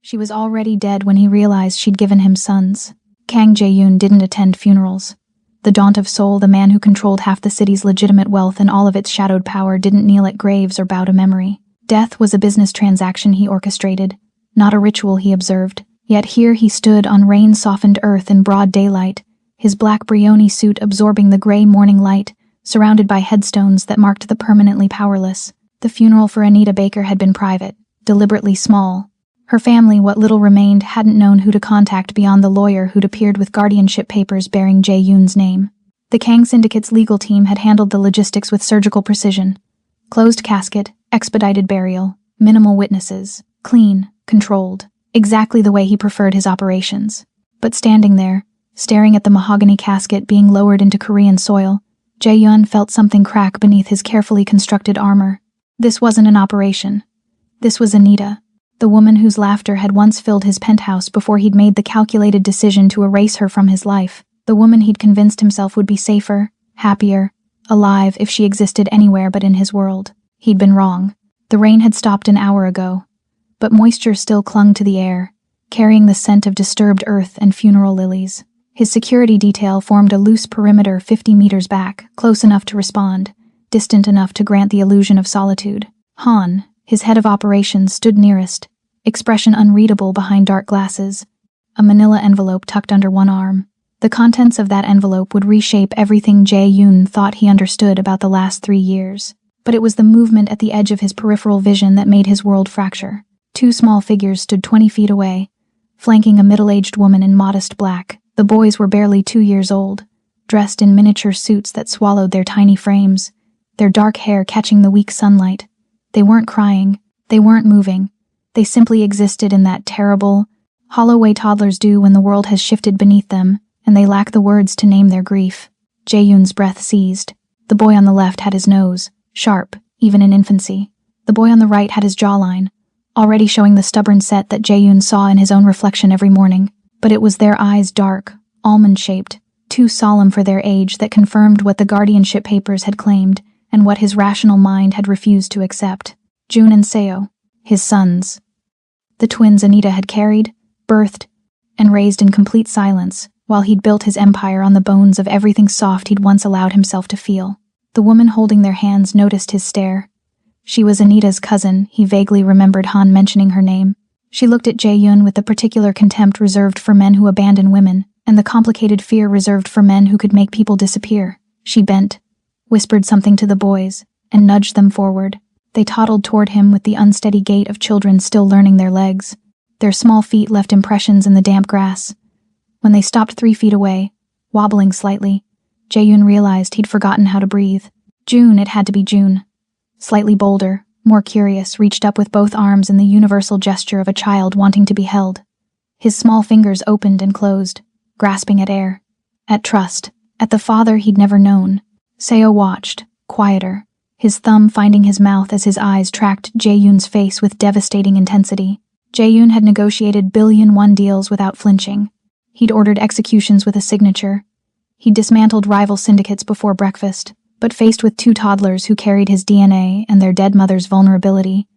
She was already dead when he realized she'd given him sons. Kang Jae-yoon didn't attend funerals. The Daunt of Seoul, the man who controlled half the city's legitimate wealth and all of its shadowed power, didn't kneel at graves or bow to memory. Death was a business transaction he orchestrated, not a ritual he observed. Yet here he stood on rain-softened earth in broad daylight, his black Brioni suit absorbing the gray morning light, surrounded by headstones that marked the permanently powerless. The funeral for Anita Baker had been private, deliberately small. Her family, what little remained, hadn't known who to contact beyond the lawyer who'd appeared with guardianship papers bearing Jae-yoon's name. The Kang Syndicate's legal team had handled the logistics with surgical precision. Closed casket, expedited burial, minimal witnesses, clean, controlled, exactly the way he preferred his operations. But standing there, staring at the mahogany casket being lowered into Korean soil, Jae-yoon felt something crack beneath his carefully constructed armor. This wasn't an operation. This was Anita, the woman whose laughter had once filled his penthouse before he'd made the calculated decision to erase her from his life, the woman he'd convinced himself would be safer, happier, alive if she existed anywhere but in his world. He'd been wrong. The rain had stopped an hour ago, but moisture still clung to the air, carrying the scent of disturbed earth and funeral lilies. His security detail formed a loose perimeter 50 meters back, close enough to respond, distant enough to grant the illusion of solitude. Han, his head of operations, stood nearest, expression unreadable behind dark glasses, a manila envelope tucked under one arm. The contents of that envelope would reshape everything Jae-yoon thought he understood about the last 3 years. But it was the movement at the edge of his peripheral vision that made his world fracture. 2 small figures stood 20 feet away, flanking a middle-aged woman in modest black. The boys were barely 2 years old, dressed in miniature suits that swallowed their tiny frames, their dark hair catching the weak sunlight. They weren't crying, they weren't moving. They simply existed in that terrible, hollow way toddlers do when the world has shifted beneath them, and they lack the words to name their grief. Jae-yoon's breath seized. The boy on the left had his nose, sharp, even in infancy. The boy on the right had his jawline, already showing the stubborn set that Jae-yoon saw in his own reflection every morning. But it was their eyes, dark, almond-shaped, too solemn for their age, that confirmed what the guardianship papers had claimed and what his rational mind had refused to accept. Jun and Seo, his sons. The twins Anita had carried, birthed, and raised in complete silence, while he'd built his empire on the bones of everything soft he'd once allowed himself to feel. The woman holding their hands noticed his stare. She was Anita's cousin. He vaguely remembered Han mentioning her name. She looked at Jae-yoon with the particular contempt reserved for men who abandon women, and the complicated fear reserved for men who could make people disappear. She bent, whispered something to the boys, and nudged them forward. They toddled toward him with the unsteady gait of children still learning their legs. Their small feet left impressions in the damp grass. When they stopped 3 feet away, wobbling slightly, Jae-yoon realized he'd forgotten how to breathe. Jun, it had to be Jun. Slightly bolder, more curious, reached up with both arms in the universal gesture of a child wanting to be held. His small fingers opened and closed, grasping at air, at trust, at the father he'd never known. Seo watched, quieter, his thumb finding his mouth as his eyes tracked Jae-yoon's face with devastating intensity. Jae-yoon had negotiated billion-won deals without flinching. He'd ordered executions with a signature. He'd dismantled rival syndicates before breakfast, but faced with 2 toddlers who carried his DNA and their dead mother's vulnerability,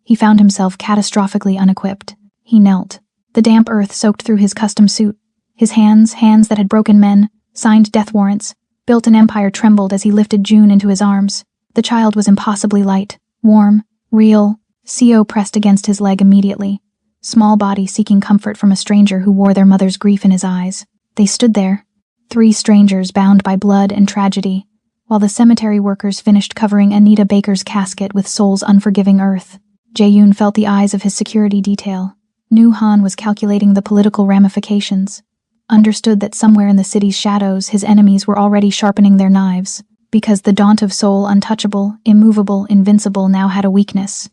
he found himself catastrophically unequipped. He knelt. The damp earth soaked through his custom suit. His hands that had broken men, signed death warrants, built an empire, trembled as he lifted Jun into his arms. The child was impossibly light, warm, real. Seo pressed against his leg immediately, small body seeking comfort from a stranger who wore their mother's grief in his eyes. They stood there, 3 strangers bound by blood and tragedy, while the cemetery workers finished covering Anita Baker's casket with Seoul's unforgiving earth. Jae-yoon felt the eyes of his security detail. Knew Han was calculating the political ramifications. Understood that somewhere in the city's shadows his enemies were already sharpening their knives, because the Daunt of Seoul, untouchable, immovable, invincible, now had a weakness.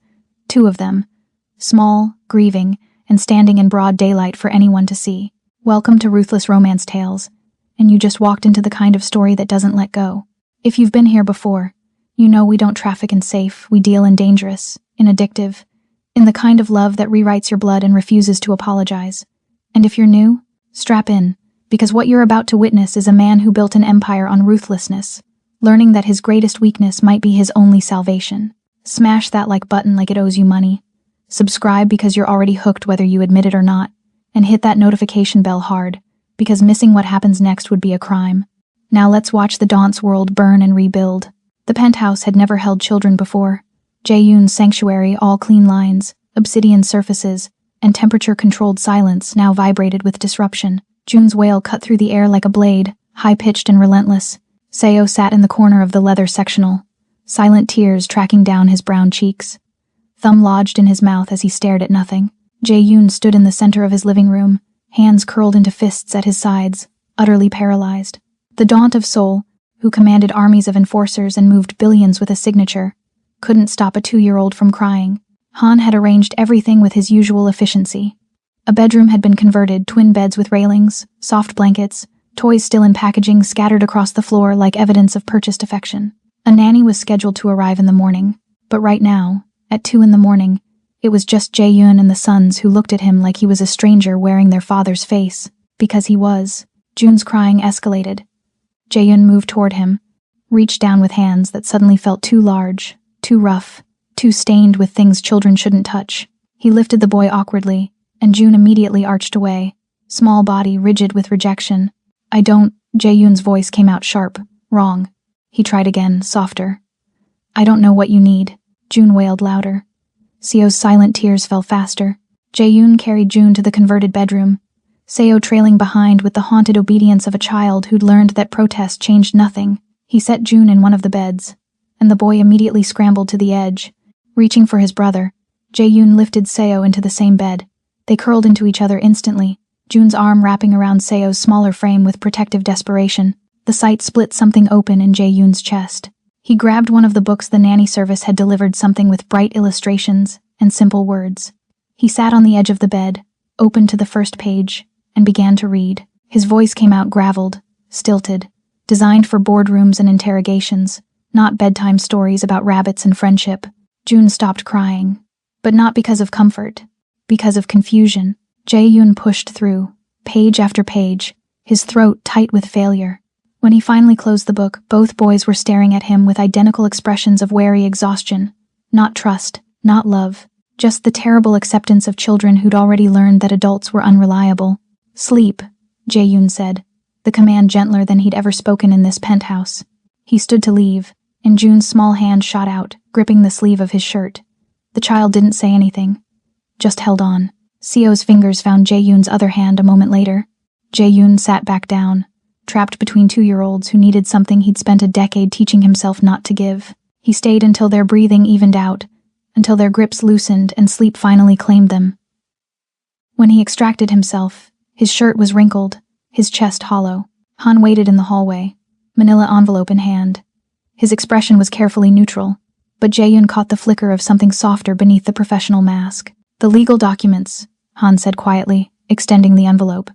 2 of them, small, grieving, and standing in broad daylight for anyone to see. Welcome to Ruthless Romance Tales, and you just walked into the kind of story that doesn't let go. If you've been here before, you know we don't traffic in safe, we deal in dangerous, in addictive, in the kind of love that rewrites your blood and refuses to apologize. And if you're new, strap in, because what you're about to witness is a man who built an empire on ruthlessness, learning that his greatest weakness might be his only salvation. Smash that like button like it owes you money. subscribe because you're already hooked whether you admit it or not, and hit that notification bell hard, because missing what happens next would be a crime. Now let's watch the Daunt's world burn and rebuild. The penthouse had never held children before. Jae-yoon's sanctuary, all clean lines, obsidian surfaces, and temperature-controlled silence now vibrated with disruption. Jun's wail cut through the air like a blade, high-pitched and relentless. Seo sat in the corner of the leather sectional, silent tears tracking down his brown cheeks. Thumb lodged in his mouth as he stared at nothing. Jae-yoon stood in the center of his living room, hands curled into fists at his sides, utterly paralyzed. The Daunt of Seoul, who commanded armies of enforcers and moved billions with a signature, couldn't stop a 2-year-old from crying. Han had arranged everything with his usual efficiency. A bedroom had been converted, twin beds with railings, soft blankets, toys still in packaging scattered across the floor like evidence of purchased affection. A nanny was scheduled to arrive in the morning, but right now, at 2 a.m, it was just Jae-yoon and the sons who looked at him like he was a stranger wearing their father's face, because he was. Jun's crying escalated. Jae-yoon moved toward him, reached down with hands that suddenly felt too large, too rough, too stained with things children shouldn't touch. He lifted the boy awkwardly, and Jun immediately arched away, small body rigid with rejection. I don't, Jae-yoon's voice came out sharp, wrong. He tried again, softer. I don't know what you need, Jun wailed louder. Seo's silent tears fell faster. Jae-yoon carried Jun to the converted bedroom, Seo trailing behind with the haunted obedience of a child who'd learned that protest changed nothing. He set Jun in one of the beds, and the boy immediately scrambled to the edge. Reaching for his brother, Jae-yoon lifted Seo into the same bed. They curled into each other instantly, Jun's arm wrapping around Seo's smaller frame with protective desperation. The sight split something open in Jae-yoon's chest. He grabbed one of the books the nanny service had delivered, something with bright illustrations and simple words. He sat on the edge of the bed, opened to the first page, and began to read. His voice came out graveled, stilted, designed for boardrooms and interrogations, not bedtime stories about rabbits and friendship. Jun stopped crying, but not because of comfort, because of confusion. Jae-yoon pushed through, page after page, his throat tight with failure. When he finally closed the book, both boys were staring at him with identical expressions of wary exhaustion. Not trust, not love, just the terrible acceptance of children who'd already learned that adults were unreliable. Sleep, Jae-yoon said, the command gentler than he'd ever spoken in this penthouse. He stood to leave, and Jun's small hand shot out, gripping the sleeve of his shirt. The child didn't say anything, just held on. Seo's fingers found Jae-yoon's other hand a moment later. Jae-yoon sat back down, trapped between 2-year-olds who needed something he'd spent a decade teaching himself not to give. He stayed until their breathing evened out, until their grips loosened and sleep finally claimed them. When he extracted himself, his shirt was wrinkled, his chest hollow. Han waited in the hallway, manila envelope in hand. His expression was carefully neutral, but Jae-yoon caught the flicker of something softer beneath the professional mask. The legal documents, Han said quietly, extending the envelope.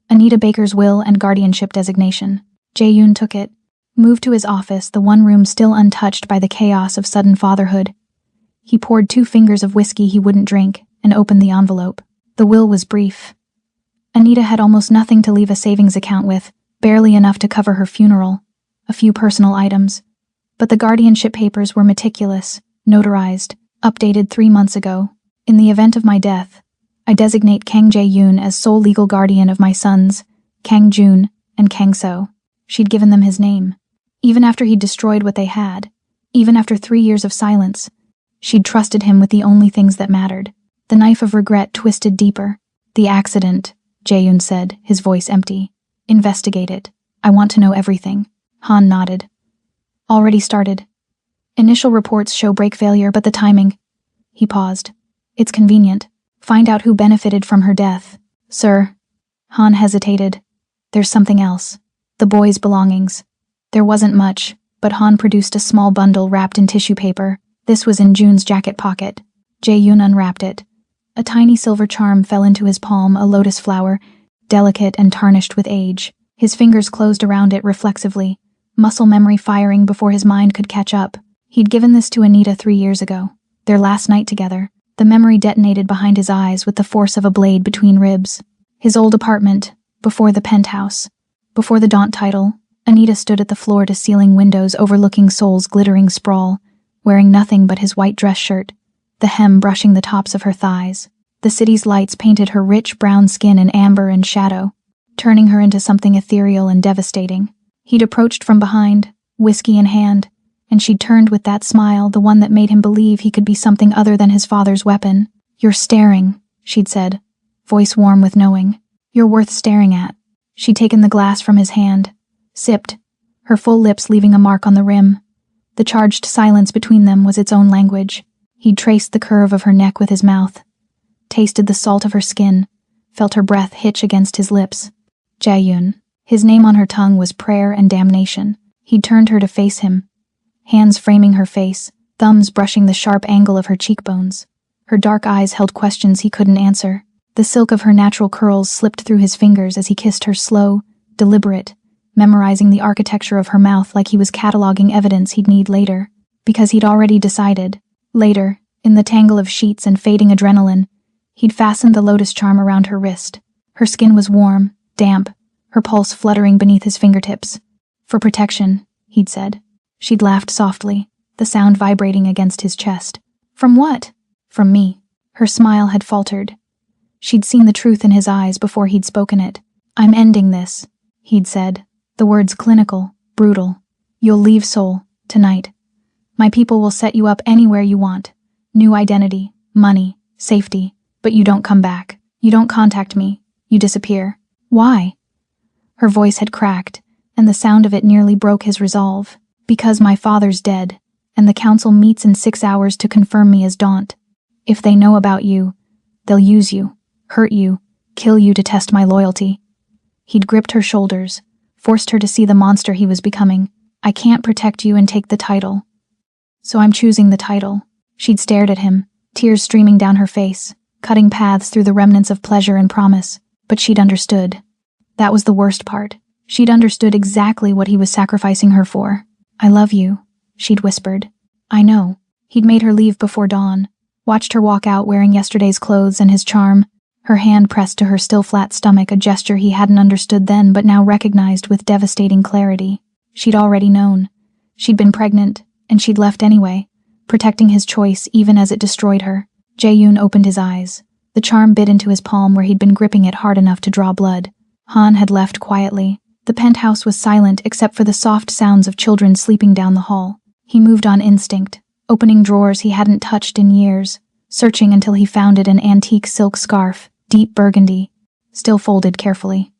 Anita Baker's will and guardianship designation. Jae-yoon took it, moved to his office, the one room still untouched by the chaos of sudden fatherhood. He poured 2 fingers of whiskey he wouldn't drink and opened the envelope. The will was brief. Anita had almost nothing to leave a savings account with, barely enough to cover her funeral, a few personal items. But the guardianship papers were meticulous, notarized, updated 3 months ago. In the event of my death, I designate Kang Jae-yoon as sole legal guardian of my sons, Kang Jun and Kang So. She'd given them his name. Even after he'd destroyed what they had, even after 3 years of silence, she'd trusted him with the only things that mattered. The knife of regret twisted deeper. The accident, Jae-yoon said, his voice empty. Investigate it. I want to know everything. Han nodded. Already started. Initial reports show brake failure, but the timing. He paused. It's convenient. Find out who benefited from her death. Sir. Han hesitated. There's something else. The boy's belongings. There wasn't much, but Han produced a small bundle wrapped in tissue paper. This was in Jun's jacket pocket. Jae-yoon unwrapped it. A tiny silver charm fell into his palm, a lotus flower, delicate and tarnished with age. His fingers closed around it reflexively, muscle memory firing before his mind could catch up. He'd given this to Anita 3 years ago, their last night together. The memory detonated behind his eyes with the force of a blade between ribs. His old apartment, before the penthouse, before the Daunt title. Anita stood at the floor-to-ceiling windows overlooking Seoul's glittering sprawl, wearing nothing but his white dress shirt, the hem brushing the tops of her thighs. The city's lights painted her rich brown skin in amber and shadow, turning her into something ethereal and devastating. He'd approached from behind, whiskey in hand, and she'd turned with that smile, the one that made him believe he could be something other than his father's weapon. "You're staring," she'd said, voice warm with knowing. "You're worth staring at." She'd taken the glass from his hand, sipped, her full lips leaving a mark on the rim. The charged silence between them was its own language. He'd traced the curve of her neck with his mouth, tasted the salt of her skin, felt her breath hitch against his lips. Jae-yoon. His name on her tongue was prayer and damnation. He'd turned her to face him, hands framing her face, thumbs brushing the sharp angle of her cheekbones. Her dark eyes held questions he couldn't answer. The silk of her natural curls slipped through his fingers as he kissed her, slow, deliberate, memorizing the architecture of her mouth like he was cataloging evidence he'd need later. Because he'd already decided. Later, in the tangle of sheets and fading adrenaline, he'd fastened the lotus charm around her wrist. Her skin was warm, damp, her pulse fluttering beneath his fingertips. "For protection," he'd said. She'd laughed softly, the sound vibrating against his chest. "From what?" "From me." Her smile had faltered. She'd seen the truth in his eyes before he'd spoken it. "I'm ending this," he'd said, the words clinical, brutal. "You'll leave Seoul, tonight. My people will set you up anywhere you want. New identity, money, safety, but you don't come back. You don't contact me. You disappear." "Why?" Her voice had cracked, and the sound of it nearly broke his resolve. "Because my father's dead, and the council meets in 6 hours to confirm me as Daunt. If they know about you, they'll use you, hurt you, kill you to test my loyalty." He'd gripped her shoulders, forced her to see the monster he was becoming. "I can't protect you and take the title. So I'm choosing the title." She'd stared at him, tears streaming down her face, cutting paths through the remnants of pleasure and promise. But she'd understood. That was the worst part. She'd understood exactly what he was sacrificing her for. "I love you," she'd whispered. "I know." He'd made her leave before dawn, watched her walk out wearing yesterday's clothes and his charm, her hand pressed to her still flat stomach, a gesture he hadn't understood then but now recognized with devastating clarity. She'd already known. She'd been pregnant, and she'd left anyway, protecting his choice even as it destroyed her. Jae-yoon opened his eyes. The charm bit into his palm where he'd been gripping it hard enough to draw blood. Han had left quietly. The penthouse was silent except for the soft sounds of children sleeping down the hall. He moved on instinct, opening drawers he hadn't touched in years, searching until he found an antique silk scarf, deep burgundy, still folded carefully.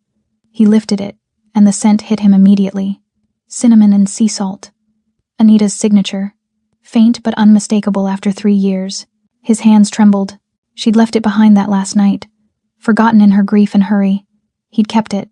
He lifted it, and the scent hit him immediately. Cinnamon and sea salt. Anita's signature. Faint but unmistakable after 3 years. His hands trembled. She'd left it behind that last night, forgotten in her grief and hurry. He'd kept it.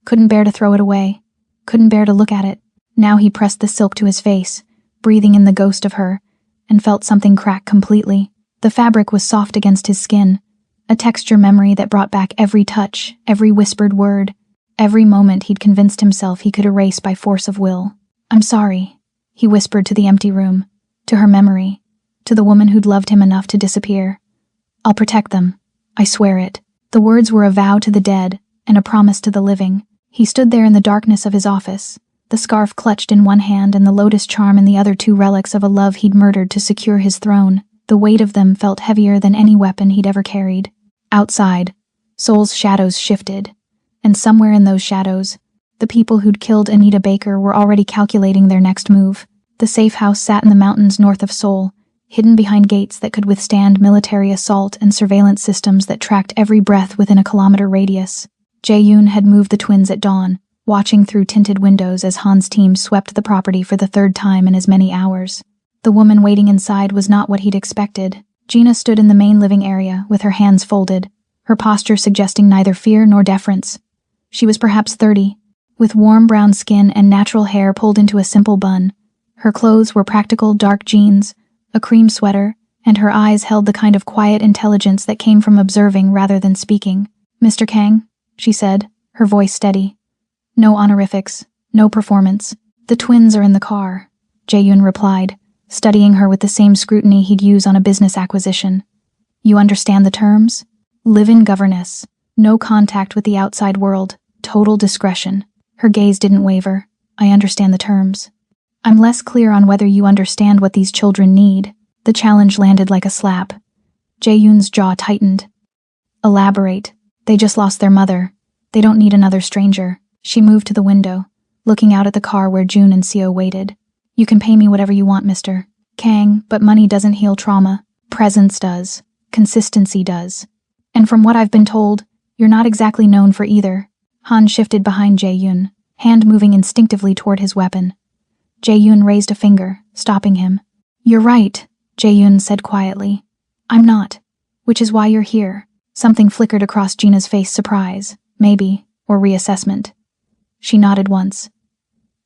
Couldn't bear to throw it away. Couldn't bear to look at it. Now he pressed the silk to his face, breathing in the ghost of her, and felt something crack completely. The fabric was soft against his skin, a texture memory that brought back every touch, every whispered word, every moment he'd convinced himself he could erase by force of will. "I'm sorry," he whispered to the empty room, to her memory, to the woman who'd loved him enough to disappear. "I'll protect them. I swear it." The words were a vow to the dead, and a promise to the living. He stood there in the darkness of his office, the scarf clutched in one hand and the lotus charm in the other, 2 relics of a love he'd murdered to secure his throne. The weight of them felt heavier than any weapon he'd ever carried. Outside, Seoul's shadows shifted, and somewhere in those shadows, the people who'd killed Anita Baker were already calculating their next move. The safe house sat in the mountains north of Seoul, hidden behind gates that could withstand military assault and surveillance systems that tracked every breath within a kilometer radius. Jae-yoon had moved the twins at dawn, watching through tinted windows as Han's team swept the property for the 3rd time in as many hours. The woman waiting inside was not what he'd expected. Gina stood in the main living area, with her hands folded, her posture suggesting neither fear nor deference. She was perhaps 30, with warm brown skin and natural hair pulled into a simple bun. Her clothes were practical dark jeans, a cream sweater, and her eyes held the kind of quiet intelligence that came from observing rather than speaking. "Mr. Kang," she said, her voice steady. "No honorifics, no performance. The twins are in the car," Jae-yoon replied, studying her with the same scrutiny he'd use on a business acquisition. "You understand the terms? Live-in governess. No contact with the outside world. Total discretion." Her gaze didn't waver. "I understand the terms. I'm less clear on whether you understand what these children need." The challenge landed like a slap. Jae-yoon's jaw tightened. Elaborate. They just lost their mother. They don't need another stranger. She moved to the window, looking out at the car where Jun and Seo waited. You can pay me whatever you want, Mr. Kang, but money doesn't heal trauma. Presence does. Consistency does. And from what I've been told, you're not exactly known for either. Han shifted behind Jae-yoon, hand moving instinctively toward his weapon. Jae-yoon raised a finger, stopping him. You're right, Jae-yoon said quietly. I'm not. Which is why you're here. Something flickered across Gina's face, surprise, maybe, or reassessment. She nodded once.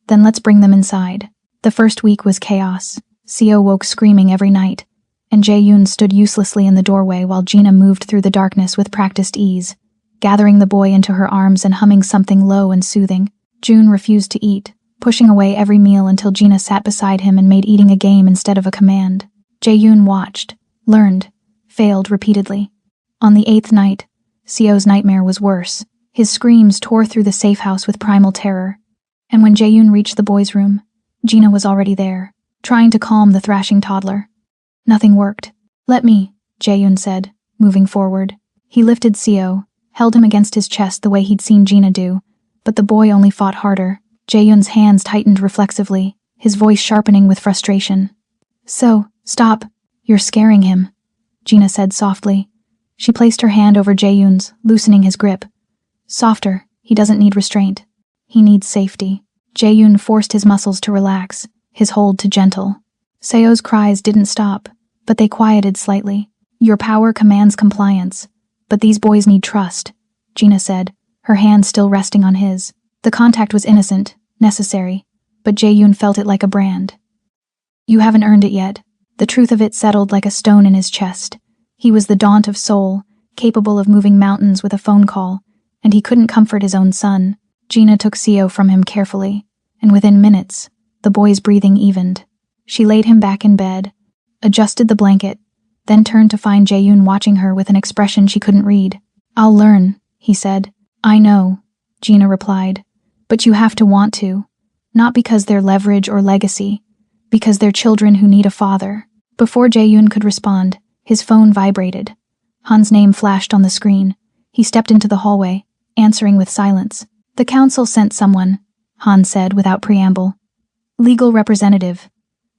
Then let's bring them inside. The first week was chaos. Seo woke screaming every night, and Jae-yoon stood uselessly in the doorway while Gina moved through the darkness with practiced ease, gathering the boy into her arms and humming something low and soothing. Jun refused to eat, pushing away every meal until Gina sat beside him and made eating a game instead of a command. Jae-yoon watched, learned, failed repeatedly. On the 8th night, Seo's nightmare was worse. His screams tore through the safe house with primal terror. And when Jae-yoon reached the boys' room, Gina was already there, trying to calm the thrashing toddler. Nothing worked. Let me, Jae-yoon said, moving forward. He lifted Seo, held him against his chest the way he'd seen Gina do, but the boy only fought harder. Jae-yoon's hands tightened reflexively, his voice sharpening with frustration. So, stop. You're scaring him, Gina said softly. She placed her hand over Jae-yoon's, loosening his grip. Softer, he doesn't need restraint. He needs safety. Jae-yoon forced his muscles to relax, his hold to gentle. Seo's cries didn't stop, but they quieted slightly. Your power commands compliance, but these boys need trust, Gina said, her hand still resting on his. The contact was innocent, necessary, but Jae-yoon felt it like a brand. You haven't earned it yet. The truth of it settled like a stone in his chest. He was the daunt of Seoul, capable of moving mountains with a phone call, and he couldn't comfort his own son. Gina took Seo from him carefully, and within minutes, the boy's breathing evened. She laid him back in bed, adjusted the blanket, then turned to find Jae-yoon watching her with an expression she couldn't read. I'll learn, he said. I know, Gina replied, but you have to want to. Not because they're leverage or legacy, because they're children who need a father. Before Jae-yoon could respond, his phone vibrated. Han's name flashed on the screen. He stepped into the hallway, answering with silence. The council sent someone, Han said without preamble. Legal representative.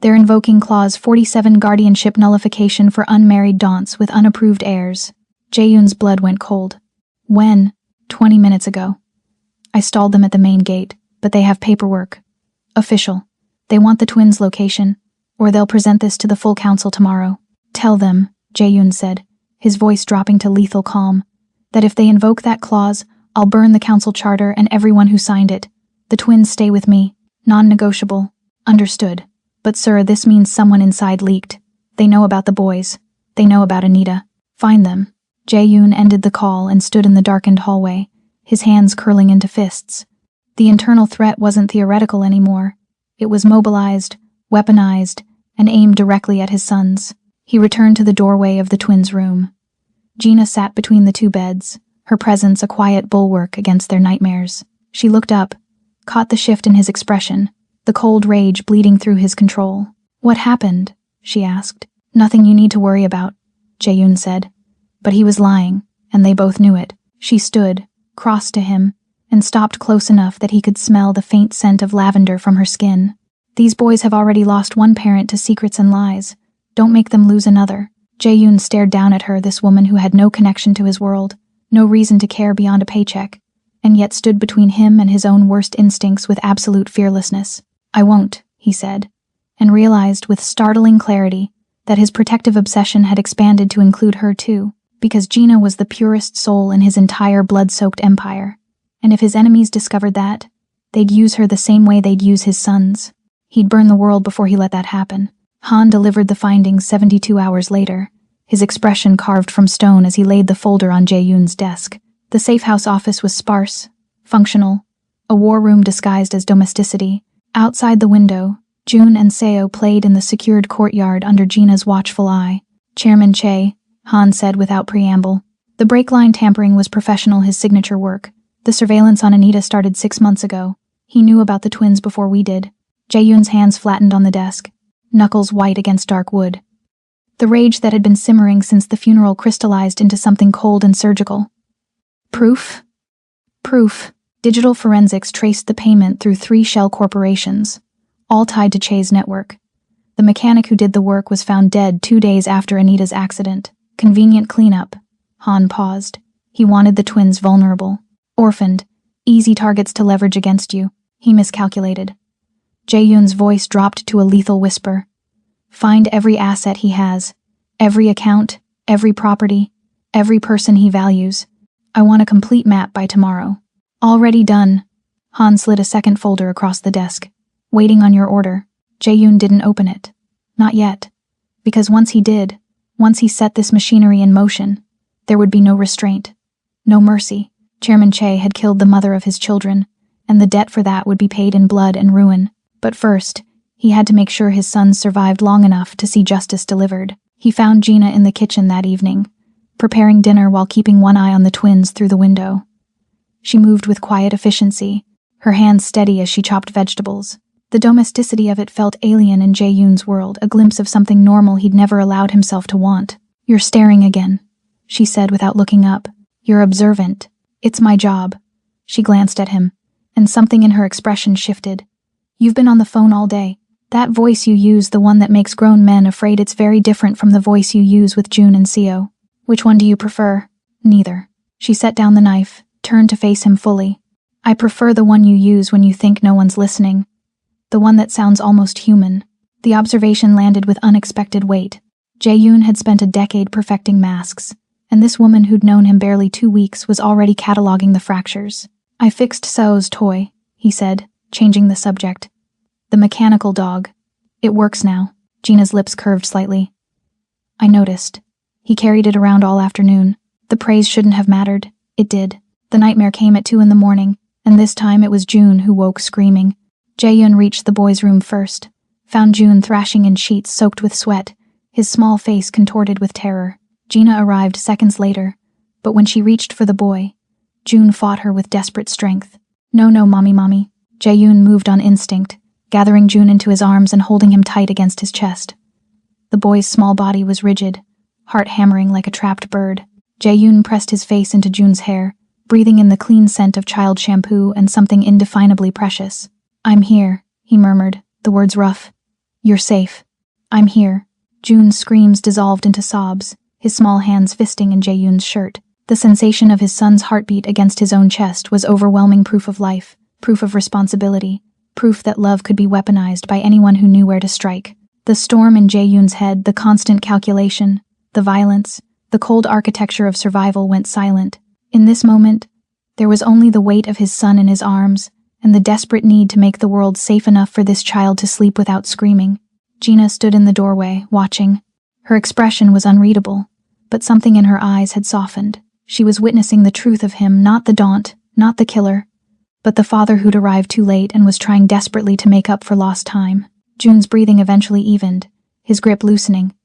They're invoking Clause 47 guardianship nullification for unmarried daunts with unapproved heirs. Jae-yoon's blood went cold. When? 20 minutes ago. I stalled them at the main gate, but they have paperwork. Official. They want the twins' location, or they'll present this to the full council tomorrow. Tell them, Jae-yoon said, his voice dropping to lethal calm, that if they invoke that clause, I'll burn the council charter and everyone who signed it. The twins stay with me. Non-negotiable. Understood. But sir, this means someone inside leaked. They know about the boys. They know about Anita. Find them. Jae-yoon ended the call and stood in the darkened hallway, his hands curling into fists. The internal threat wasn't theoretical anymore. It was mobilized, weaponized, and aimed directly at his sons. He returned to the doorway of the twins' room. Gina sat between the two beds, her presence a quiet bulwark against their nightmares. She looked up, caught the shift in his expression, the cold rage bleeding through his control. What happened? She asked. Nothing you need to worry about, Jae-yoon said. But he was lying, and they both knew it. She stood, crossed to him, and stopped close enough that he could smell the faint scent of lavender from her skin. These boys have already lost one parent to secrets and lies. Don't make them lose another. Jae-yoon stared down at her, this woman who had no connection to his world, no reason to care beyond a paycheck, and yet stood between him and his own worst instincts with absolute fearlessness. I won't, he said, and realized with startling clarity that his protective obsession had expanded to include her too, because Gina was the purest soul in his entire blood-soaked empire, and if his enemies discovered that, they'd use her the same way they'd use his sons. He'd burn the world before he let that happen. Han delivered the findings 72 hours later, his expression carved from stone as he laid the folder on Jae-yoon's desk. The safe house office was sparse, functional, a war room disguised as domesticity. Outside the window, Jun and Seo played in the secured courtyard under Gina's watchful eye. Chairman Che, Han said without preamble. The brake line tampering was professional, his signature work. The surveillance on Anita started 6 months ago. He knew about the twins before we did. Jae-yoon's hands flattened on the desk, knuckles white against dark wood. The rage that had been simmering since the funeral crystallized into something cold and surgical. Proof? Proof. Digital forensics traced the payment through 3 shell corporations, all tied to Che's network. The mechanic who did the work was found dead 2 days after Anita's accident. Convenient cleanup. Han paused. He wanted the twins vulnerable, orphaned, easy targets to leverage against you. He miscalculated. Jae-yoon's voice dropped to a lethal whisper. Find every asset he has, every account, every property, every person he values. I want a complete map by tomorrow. Already done. Han slid a second folder across the desk. Waiting on your order. Jae-yoon didn't open it. Not yet. Because once he did, once he set this machinery in motion, there would be no restraint, no mercy. Chairman Che had killed the mother of his children, and the debt for that would be paid in blood and ruin. But first, he had to make sure his sons survived long enough to see justice delivered. He found Gina in the kitchen that evening, preparing dinner while keeping one eye on the twins through the window. She moved with quiet efficiency, her hands steady as she chopped vegetables. The domesticity of it felt alien in Jae-yoon's world, a glimpse of something normal he'd never allowed himself to want. You're staring again, she said without looking up. You're observant. It's my job. She glanced at him, and something in her expression shifted. You've been on the phone all day. That voice you use, the one that makes grown men afraid, it's very different from the voice you use with June and Seo. Which one do you prefer? Neither. She set down the knife, turned to face him fully. I prefer the one you use when you think no one's listening. The one that sounds almost human. The observation landed with unexpected weight. Jae-yoon had spent a decade perfecting masks, and this woman who'd known him barely 2 weeks was already cataloging the fractures. I fixed Seo's toy, he said, changing the subject. The mechanical dog. It works now. Gina's lips curved slightly. I noticed. He carried it around all afternoon. The praise shouldn't have mattered. It did. The nightmare came at 2 a.m, and this time it was June who woke screaming. Jae-yoon reached the boys' room first, found June thrashing in sheets soaked with sweat, his small face contorted with terror. Gina arrived seconds later, but when she reached for the boy, June fought her with desperate strength. No, mommy. Jae-yoon moved on instinct, gathering June into his arms and holding him tight against his chest. The boy's small body was rigid, heart hammering like a trapped bird. Jae-yoon pressed his face into June's hair, breathing in the clean scent of child shampoo and something indefinably precious. I'm here, he murmured, the words rough. You're safe. I'm here. June's screams dissolved into sobs, his small hands fisting in Jae-yoon's shirt. The sensation of his son's heartbeat against his own chest was overwhelming proof of life, proof of responsibility, proof that love could be weaponized by anyone who knew where to strike. The storm in Jae-yoon's head, the constant calculation, the violence, the cold architecture of survival went silent. In this moment, there was only the weight of his son in his arms, and the desperate need to make the world safe enough for this child to sleep without screaming. Gina stood in the doorway, watching. Her expression was unreadable, but something in her eyes had softened. She was witnessing the truth of him, not the daunt, not the killer, but the father who'd arrived too late and was trying desperately to make up for lost time. June's breathing eventually evened, his grip loosening.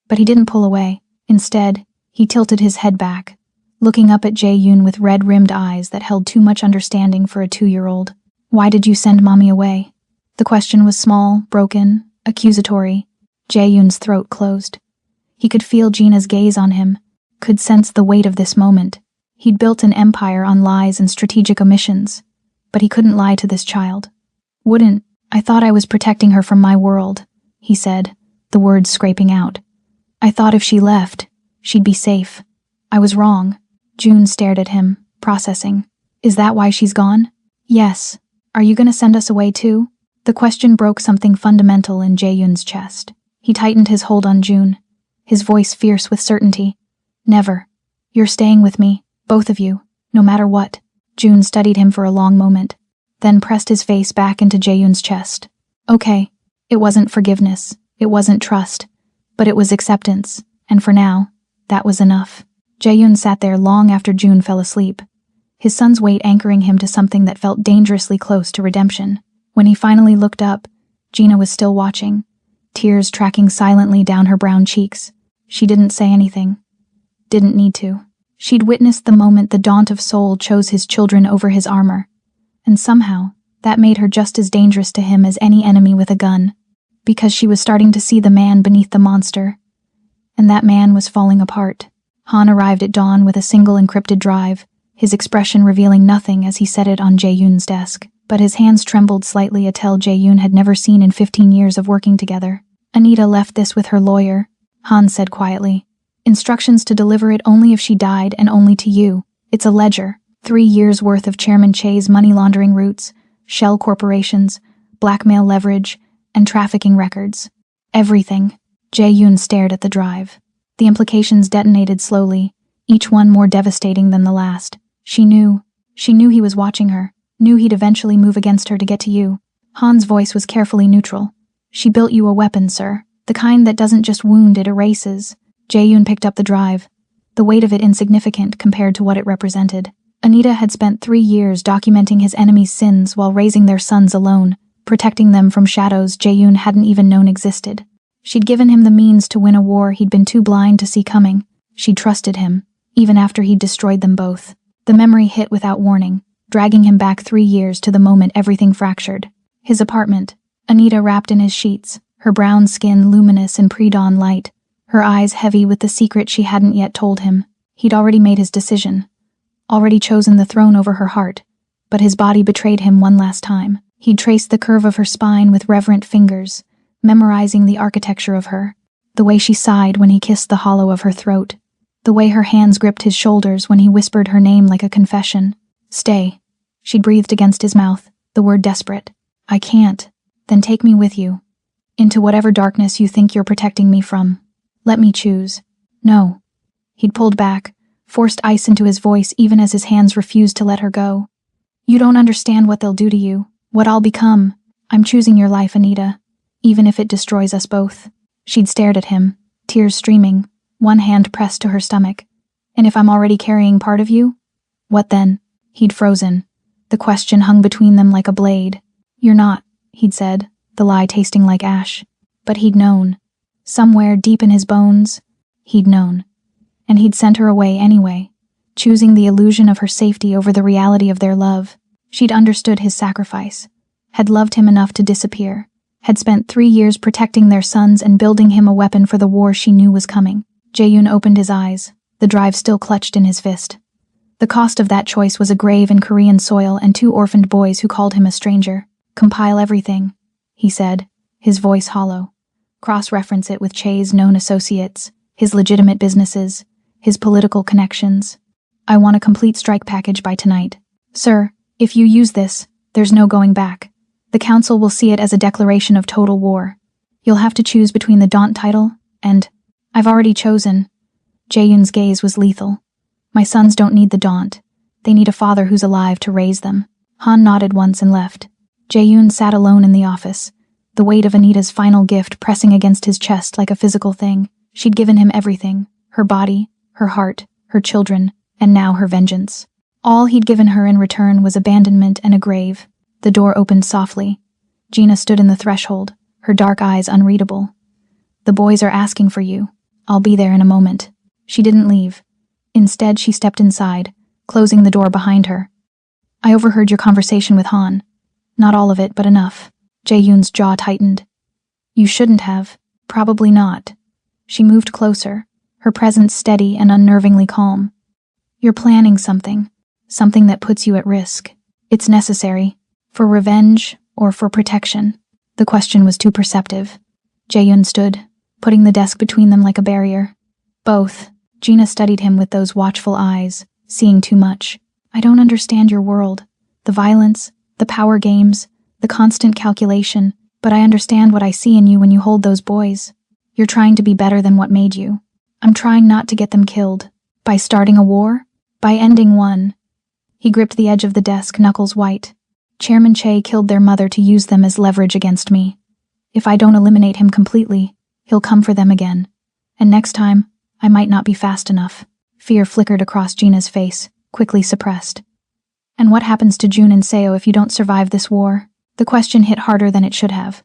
But he didn't pull away. Instead, he tilted his head back, looking up at Jae-yoon with red-rimmed eyes that held too much understanding for a 2-year-old. Why did you send Mommy away? The question was small, broken, accusatory. Jae-yoon's throat closed. He could feel Gina's gaze on him, could sense the weight of this moment. He'd built an empire on lies and strategic omissions, but he couldn't lie to this child. I thought I was protecting her from my world, he said, the words scraping out. I thought if she left, she'd be safe. I was wrong. June stared at him, processing. Is that why she's gone? Yes. Are you going to send us away too? The question broke something fundamental in Jae-yoon's chest. He tightened his hold on June, his voice fierce with certainty. Never. You're staying with me, both of you, no matter what. June studied him for a long moment, then pressed his face back into Jae-yoon's chest. Okay. It wasn't forgiveness, it wasn't trust, but it was acceptance, and for now, that was enough. Jae-yoon sat there long after June fell asleep, his son's weight anchoring him to something that felt dangerously close to redemption. When he finally looked up, Gina was still watching, tears tracking silently down her brown cheeks. She didn't say anything. Didn't need to. She'd witnessed the moment the Daunt of Soul chose his children over his armor, and somehow, that made her just as dangerous to him as any enemy with a gun, because she was starting to see the man beneath the monster, and that man was falling apart. Han arrived at dawn with a single encrypted drive, his expression revealing nothing as he set it on Jae-yoon's desk, but his hands trembled slightly, a tell Jae-yoon had never seen in 15 years of working together. Anita left this with her lawyer, Han said quietly. Instructions to deliver it only if she died and only to you. It's a ledger, 3 years' worth of Chairman Che's money laundering routes, shell corporations, blackmail leverage, and trafficking records. Everything. Jae-yoon stared at the drive. The implications detonated slowly, each one more devastating than the last. She knew he was watching her, knew he'd eventually move against her to get to you. Han's voice was carefully neutral. She built you a weapon, sir. The kind that doesn't just wound, it erases. Jae-yoon picked up the drive, the weight of it insignificant compared to what it represented. Anita had spent 3 years documenting his enemies' sins while raising their sons alone, protecting them from shadows Jae-yoon hadn't even known existed. She'd given him the means to win a war he'd been too blind to see coming. She'd trusted him, even after he'd destroyed them both. The memory hit without warning, dragging him back 3 years to the moment everything fractured. His apartment, Anita wrapped in his sheets, her brown skin luminous in pre-dawn light, her eyes heavy with the secret she hadn't yet told him. He'd already made his decision, already chosen the throne over her heart, but his body betrayed him one last time. He'd traced the curve of her spine with reverent fingers, memorizing the architecture of her, the way she sighed when he kissed the hollow of her throat, the way her hands gripped his shoulders when he whispered her name like a confession. Stay. She'd breathed against his mouth, the word desperate. I can't. Then take me with you. Into whatever darkness you think you're protecting me from. Let me choose. No. He'd pulled back, forced ice into his voice even as his hands refused to let her go. You don't understand what they'll do to you, what I'll become. I'm choosing your life, Anita, even if it destroys us both. She'd stared at him, tears streaming, one hand pressed to her stomach. And if I'm already carrying part of you? What then? He'd frozen. The question hung between them like a blade. You're not, he'd said, the lie tasting like ash. But he'd known. Somewhere deep in his bones, he'd known. And he'd sent her away anyway, choosing the illusion of her safety over the reality of their love. She'd understood his sacrifice, had loved him enough to disappear, had spent 3 years protecting their sons and building him a weapon for the war she knew was coming. Jae-yoon opened his eyes, the drive still clutched in his fist. The cost of that choice was a grave in Korean soil and 2 orphaned boys who called him a stranger. Compile everything, he said, his voice hollow. Cross-reference it with Che's known associates, his legitimate businesses, his political connections. I want a complete strike package by tonight. Sir, if you use this, there's no going back. The council will see it as a declaration of total war. You'll have to choose between the Daunt title and... I've already chosen. Jae-yoon's gaze was lethal. My sons don't need the Daunt. They need a father who's alive to raise them. Han nodded once and left. Jae-yoon sat alone in the office, the weight of Anita's final gift pressing against his chest like a physical thing. She'd given him everything, her body, her heart, her children, and now her vengeance. All he'd given her in return was abandonment and a grave. The door opened softly. Gina stood in the threshold, her dark eyes unreadable. The boys are asking for you. I'll be there in a moment. She didn't leave. Instead, she stepped inside, closing the door behind her. I overheard your conversation with Han. Not all of it, but enough. Jae-yoon's jaw tightened. You shouldn't have. Probably not. She moved closer, her presence steady and unnervingly calm. You're planning something that puts you at risk. It's necessary. For revenge or for protection? The question was too perceptive. Jae-yoon stood, putting the desk between them like a barrier. Both. Gina studied him with those watchful eyes, seeing too much. I don't understand your world. The violence, the power games, the constant calculation, but I understand what I see in you when you hold those boys. You're trying to be better than what made you. I'm trying not to get them killed. By starting a war? By ending one. He gripped the edge of the desk, knuckles white. Chairman Che killed their mother to use them as leverage against me. If I don't eliminate him completely, he'll come for them again. And next time, I might not be fast enough. Fear flickered across Gina's face, quickly suppressed. And what happens to Jun and Seo if you don't survive this war? The question hit harder than it should have.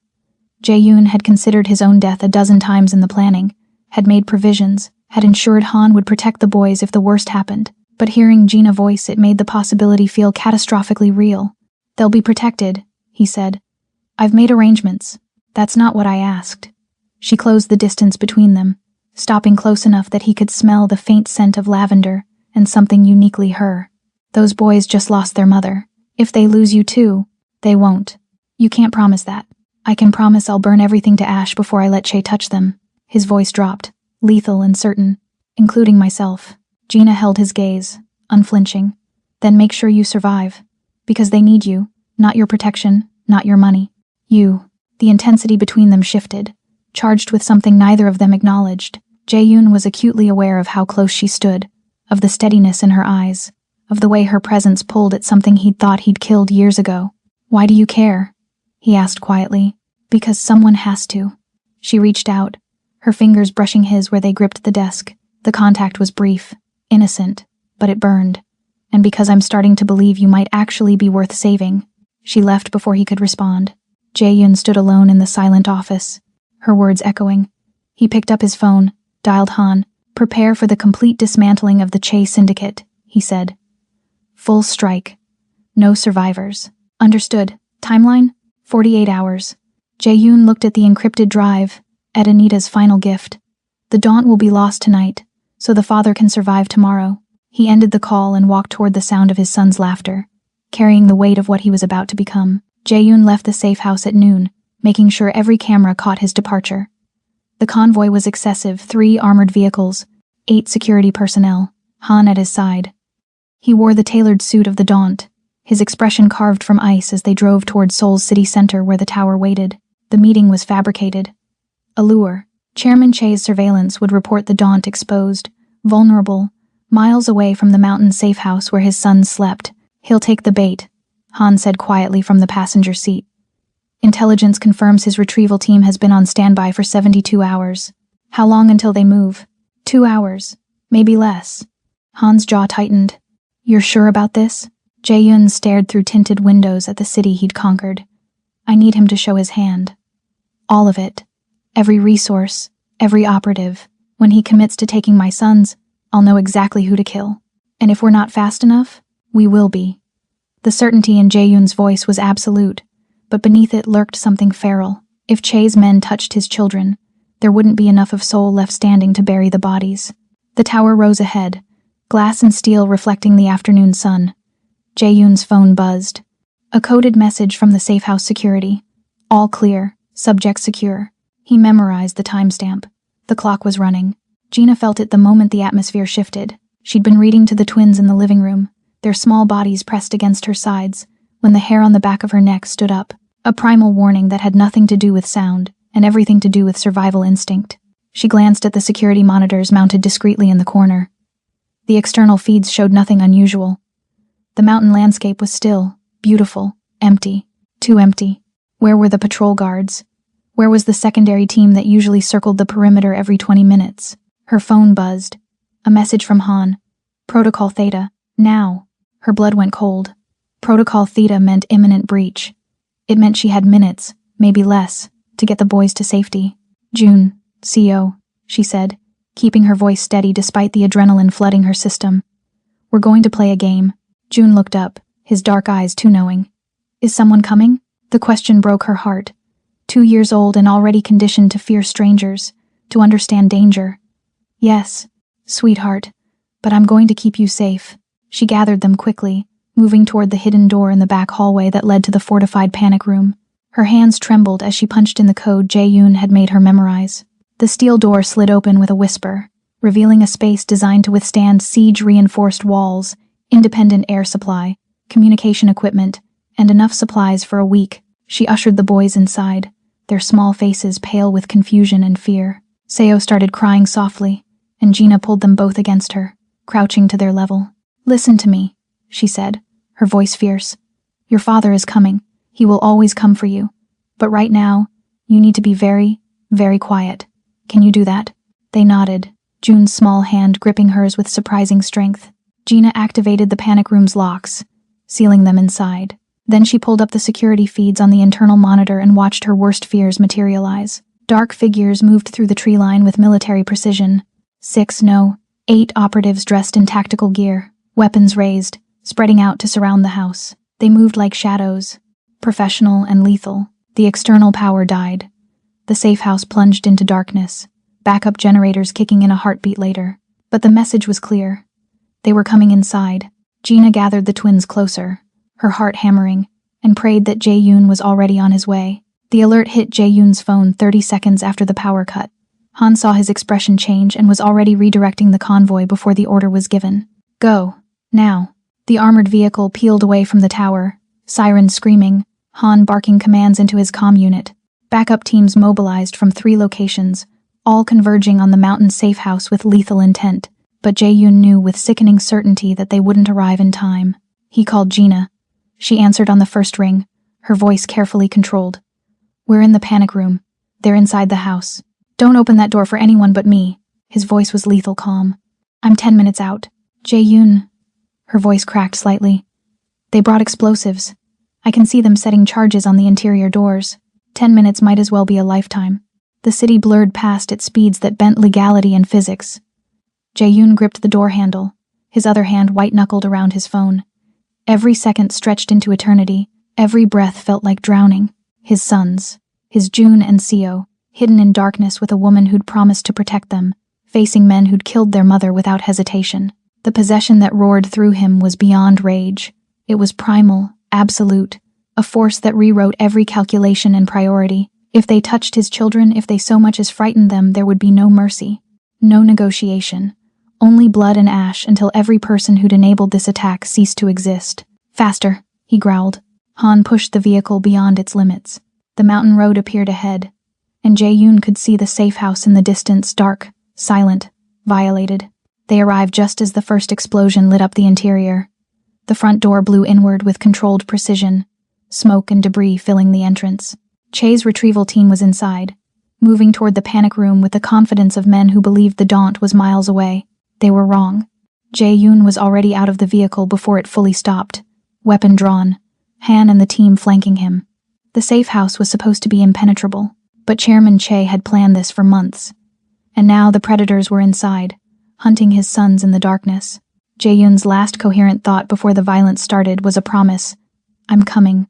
Jae-yoon had considered his own death a dozen times in the planning, had made provisions, had ensured Han would protect the boys if the worst happened, but hearing Gina voice it made the possibility feel catastrophically real. They'll be protected, he said. I've made arrangements. That's not what I asked. She closed the distance between them, stopping close enough that he could smell the faint scent of lavender and something uniquely her. Those boys just lost their mother. If they lose you too, they won't. You can't promise that. I can promise I'll burn everything to ash before I let Che touch them. His voice dropped, lethal and certain, including myself. Gina held his gaze, unflinching. Then make sure you survive. Because they need you, not your protection, not your money. You. The intensity between them shifted, charged with something neither of them acknowledged. Jae-yoon was acutely aware of how close she stood, of the steadiness in her eyes, of the way her presence pulled at something he'd thought he'd killed years ago. Why do you care? He asked quietly. Because someone has to. She reached out, her fingers brushing his where they gripped the desk. The contact was brief, innocent, but it burned. And because I'm starting to believe you might actually be worth saving. She left before he could respond. Jae-yoon stood alone in the silent office, her words echoing. He picked up his phone, dialed Han. Prepare for the complete dismantling of the Che syndicate, he said. Full strike. No survivors. Understood. Timeline? 48 hours. Jae-yoon looked at the encrypted drive, at Anita's final gift. The Daunt will be lost tonight, so the father can survive tomorrow. He ended the call and walked toward the sound of his son's laughter, carrying the weight of what he was about to become. Jae-yoon left the safe house at noon, making sure every camera caught his departure. The convoy was excessive, 3 armored vehicles, 8 security personnel, Han at his side. He wore the tailored suit of the Daunt, his expression carved from ice as they drove toward Seoul's city center where the tower waited. The meeting was fabricated. A lure. Chairman Che's surveillance would report the Daunt exposed, vulnerable, miles away from the mountain safe house where his sons slept. He'll take the bait, Han said quietly from the passenger seat. Intelligence confirms his retrieval team has been on standby for 72 hours. How long until they move? 2 hours. Maybe less. Han's jaw tightened. You're sure about this? Jae-yoon stared through tinted windows at the city he'd conquered. I need him to show his hand. All of it. Every resource. Every operative. When he commits to taking my sons, I'll know exactly who to kill. And if we're not fast enough, we will be. The certainty in Jae-yoon's voice was absolute, but beneath it lurked something feral. If Che's men touched his children, there wouldn't be enough of Seoul left standing to bury the bodies. The tower rose ahead, glass and steel reflecting the afternoon sun. Jae-yoon's phone buzzed. A coded message from the safe house security. All clear, subject secure. He memorized the timestamp. The clock was running. Gina felt it the moment the atmosphere shifted. She'd been reading to the twins in the living room, their small bodies pressed against her sides, when the hair on the back of her neck stood up. A primal warning that had nothing to do with sound, and everything to do with survival instinct. She glanced at the security monitors mounted discreetly in the corner. The external feeds showed nothing unusual. The mountain landscape was still, beautiful, empty. Too empty. Where were the patrol guards? Where was the secondary team that usually circled the perimeter every 20 minutes? Her phone buzzed. A message from Han. Protocol Theta. Now. Her blood went cold. Protocol Theta meant imminent breach. It meant she had minutes, maybe less, to get the boys to safety. June, CO, she said, keeping her voice steady despite the adrenaline flooding her system. We're going to play a game. June looked up, his dark eyes too knowing. Is someone coming? The question broke her heart. 2 years old and already conditioned to fear strangers, to understand danger. Yes, sweetheart, but I'm going to keep you safe. She gathered them quickly, moving toward the hidden door in the back hallway that led to the fortified panic room. Her hands trembled as she punched in the code Jae-yoon had made her memorize. The steel door slid open with a whisper, revealing a space designed to withstand siege-reinforced walls, independent air supply, communication equipment, and enough supplies for a week. She ushered the boys inside, their small faces pale with confusion and fear. Seo started crying softly, and Gina pulled them both against her, crouching to their level. Listen to me, she said, her voice fierce. Your father is coming. He will always come for you. But right now, you need to be very, very quiet. Can you do that? They nodded, June's small hand gripping hers with surprising strength. Gina activated the panic room's locks, sealing them inside. Then she pulled up the security feeds on the internal monitor and watched her worst fears materialize. Dark figures moved through the tree line with military precision. 8 operatives dressed in tactical gear, weapons raised, spreading out to surround the house. They moved like shadows, professional and lethal. The external power died. The safe house plunged into darkness, backup generators kicking in a heartbeat later. But the message was clear. They were coming inside. Gina gathered the twins closer, her heart hammering, and prayed that Jae-yoon was already on his way. The alert hit Jae-yoon's phone 30 seconds after the power cut. Han saw his expression change and was already redirecting the convoy before the order was given. Go. Now. The armored vehicle peeled away from the tower, sirens screaming, Han barking commands into his comm unit. Backup teams mobilized from 3 locations, all converging on the mountain safe house with lethal intent, but Jae-yoon knew with sickening certainty that they wouldn't arrive in time. He called Gina. She answered on the first ring, her voice carefully controlled. We're in the panic room. They're inside the house. Don't open that door for anyone but me. His voice was lethal calm. I'm 10 minutes out. Jae-yoon. Her voice cracked slightly. They brought explosives. I can see them setting charges on the interior doors. 10 minutes might as well be a lifetime. The city blurred past at speeds that bent legality and physics. Jae-yoon gripped the door handle, his other hand white-knuckled around his phone. Every second stretched into eternity. Every breath felt like drowning. His sons, his June and Seo, hidden in darkness with a woman who'd promised to protect them, facing men who'd killed their mother without hesitation. The possession that roared through him was beyond rage. It was primal, absolute, a force that rewrote every calculation and priority. If they touched his children, if they so much as frightened them, there would be no mercy, no negotiation, only blood and ash until every person who'd enabled this attack ceased to exist. Faster, he growled. Han pushed the vehicle beyond its limits. The mountain road appeared ahead, and Jae-yoon could see the safe house in the distance, dark, silent, violated. They arrived just as the first explosion lit up the interior. The front door blew inward with controlled precision, smoke and debris filling the entrance. Che's retrieval team was inside, moving toward the panic room with the confidence of men who believed the Daunt was miles away. They were wrong. Jae-yoon was already out of the vehicle before it fully stopped, weapon drawn, Han and the team flanking him. The safe house was supposed to be impenetrable, but Chairman Che had planned this for months. And now the predators were inside, hunting his sons in the darkness. Jae-yoon's last coherent thought before the violence started was a promise. I'm coming.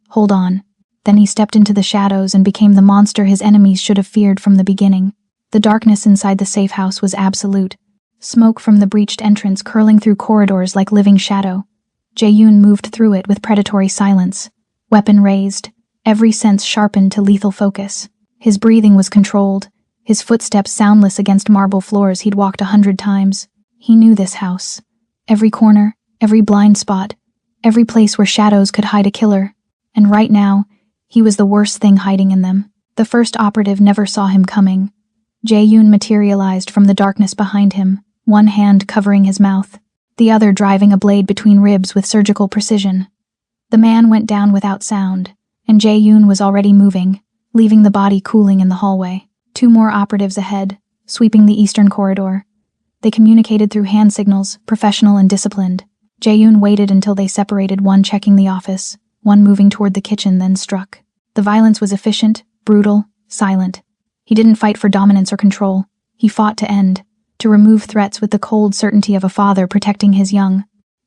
Hold on. Then he stepped into the shadows and became the monster his enemies should have feared from the beginning. The darkness inside the safe house was absolute. Smoke from the breached entrance curling through corridors like living shadow. Jae-yoon moved through it with predatory silence, weapon raised, every sense sharpened to lethal focus. His breathing was controlled, his footsteps soundless against marble floors he'd walked 100 times. He knew this house. Every corner, every blind spot, every place where shadows could hide a killer. And right now, he was the worst thing hiding in them. The first operative never saw him coming. Jae-yoon materialized from the darkness behind him, one hand covering his mouth, the other driving a blade between ribs with surgical precision. The man went down without sound, and Jae-yoon was already moving, leaving the body cooling in the hallway. 2 more operatives ahead, sweeping the eastern corridor. They communicated through hand signals, professional and disciplined. Jae-yoon waited until they separated, one checking the office, one moving toward the kitchen, then struck. The violence was efficient, brutal, silent. He didn't fight for dominance or control. He fought to end, to remove threats with the cold certainty of a father protecting his young.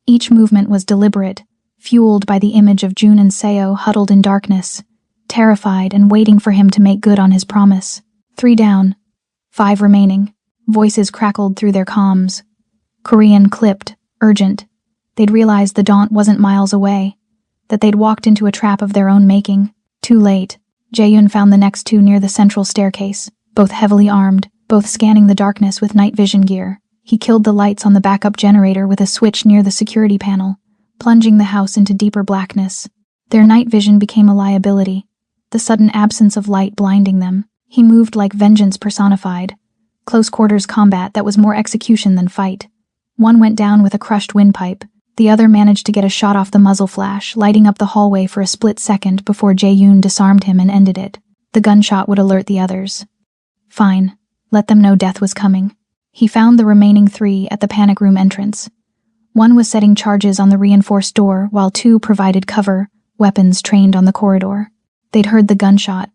Each movement was deliberate, fueled by the image of June and Seo huddled in darkness, terrified and waiting for him to make good on his promise. 3 down, 5 remaining. Voices crackled through their comms. Korean clipped, urgent. They'd realized the Daunt wasn't miles away, that they'd walked into a trap of their own making. Too late. Jae-yoon found the next 2 near the central staircase, both heavily armed, both scanning the darkness with night vision gear. He killed the lights on the backup generator with a switch near the security panel, plunging the house into deeper blackness. Their night vision became a liability, the sudden absence of light blinding them. He moved like vengeance personified, close-quarters combat that was more execution than fight. One went down with a crushed windpipe. The other managed to get a shot off the muzzle flash, lighting up the hallway for a split second before Jae-yoon disarmed him and ended it. The gunshot would alert the others. Fine. Let them know death was coming. He found the remaining 3 at the panic room entrance. One was setting charges on the reinforced door, while 2 provided cover, weapons trained on the corridor. They'd heard the gunshot,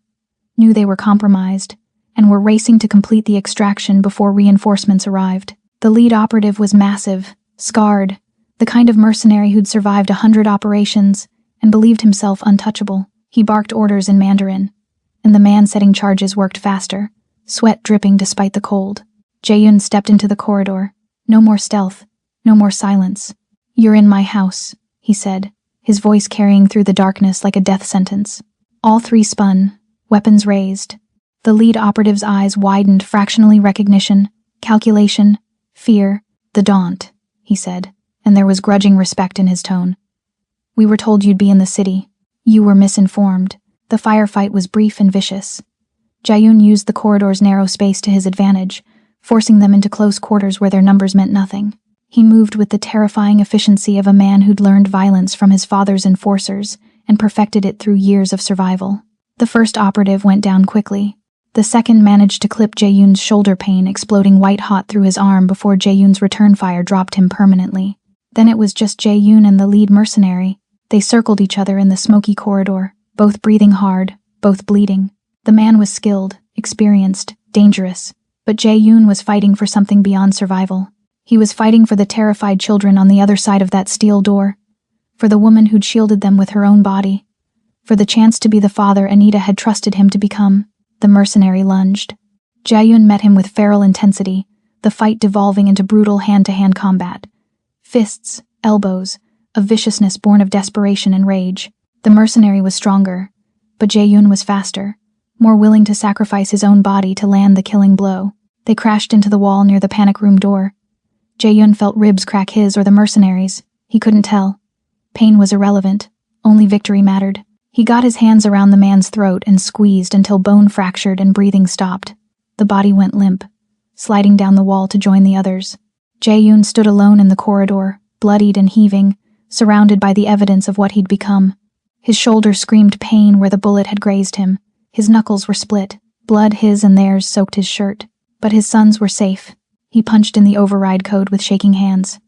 knew they were compromised, and were racing to complete the extraction before reinforcements arrived. The lead operative was massive, scarred, the kind of mercenary who'd survived 100 operations and believed himself untouchable. He barked orders in Mandarin, and the man setting charges worked faster, sweat dripping despite the cold. Jae-yoon stepped into the corridor. No more stealth, no more silence. "You're in my house," he said, his voice carrying through the darkness like a death sentence. All three spun, weapons raised. The lead operative's eyes widened, fractionally recognition, calculation, fear. "The Daunt," he said, and there was grudging respect in his tone. "We were told you'd be in the city. You were misinformed." The firefight was brief and vicious. Jae-yoon used the corridor's narrow space to his advantage, forcing them into close quarters where their numbers meant nothing. He moved with the terrifying efficiency of a man who'd learned violence from his father's enforcers and perfected it through years of survival. The first operative went down quickly. The second managed to clip Jae-yoon's shoulder pain, exploding white-hot through his arm before Jae-yoon's return fire dropped him permanently. Then it was just Jae-yoon and the lead mercenary. They circled each other in the smoky corridor, both breathing hard, both bleeding. The man was skilled, experienced, dangerous, but Jae-yoon was fighting for something beyond survival. He was fighting for the terrified children on the other side of that steel door, for the woman who'd shielded them with her own body, for the chance to be the father Anita had trusted him to become. The mercenary lunged. Jae-yoon met him with feral intensity, the fight devolving into brutal hand-to-hand combat. Fists, elbows, a viciousness born of desperation and rage. The mercenary was stronger, but Jae-yoon was faster, more willing to sacrifice his own body to land the killing blow. They crashed into the wall near the panic room door. Jae-yoon felt ribs crack his or the mercenaries'. He couldn't tell. Pain was irrelevant. Only victory mattered. He got his hands around the man's throat and squeezed until bone fractured and breathing stopped. The body went limp, sliding down the wall to join the others. Jae-yoon stood alone in the corridor, bloodied and heaving, surrounded by the evidence of what he'd become. His shoulder screamed pain where the bullet had grazed him. His knuckles were split. Blood, his and theirs, soaked his shirt. But his sons were safe. He punched in the override code with shaking hands.